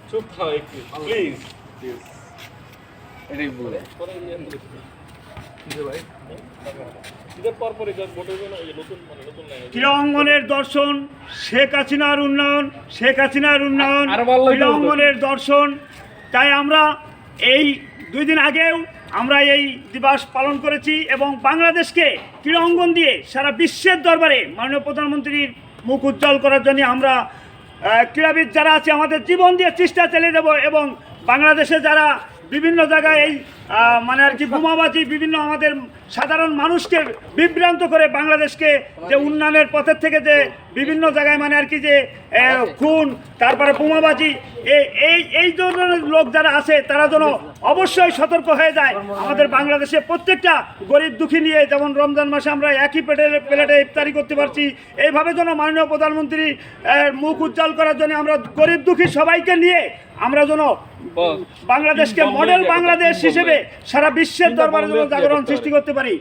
চুপ থাও একটু প্লিজ প্লিজ এটাই বলে ক্রীড়াঙ্গনের দর্শন, শেখ হাসিনার উন্নয়ন, শেখ হাসিনার উন্নয়ন, ক্রীড়াঙ্গনের দর্শন। তাই আমরা এই 2 দিন আগেও আমরা এই দিবস পালন করেছি এবং বাংলাদেশকে ক্রীড়াঙ্গন দিয়ে সারা বিশ্বের দরবারে মাননীয় প্রধানমন্ত্রীর মুখ উজ্জ্বল করার জন্য আমরা ক্রীড়াবিদ যারা আছে আমাদের জীবন দিয়ে চেষ্টা চালিয়ে দেব এবং বাংলাদেশে যারা বিভিন্ন জায়গায় এই মানে আর কি বোমাবাজি বিভিন্ন আমাদের সাধারণ মানুষকে বিভ্রান্ত করে বাংলাদেশকে যে উন্নয়নের পথের থেকে যে বিভিন্ন জায়গায় মানে আর কি যে খুন তারপরে বোমাবাজি এই ধরনের লোক যারা আছে তারা যেন অবশ্যই সতর্ক হয়ে যায়। আমাদের বাংলাদেশে প্রত্যেকটা গরিব দুঃখী নিয়ে যেমন রমজান মাসে আমরা একই প্লেটে ইফতারি করতে পারছি, এইভাবে যেন মাননীয় প্রধানমন্ত্রী মুখ উজ্জ্বল করার জন্য আমরা গরিব দুঃখী সবাইকে নিয়ে আমরা যেন বাংলাদেশকে মডেল বাংলাদেশ হিসেবে সারা বিশ্বের দরবারে যেন জাগরণ সৃষ্টি করতে পারি।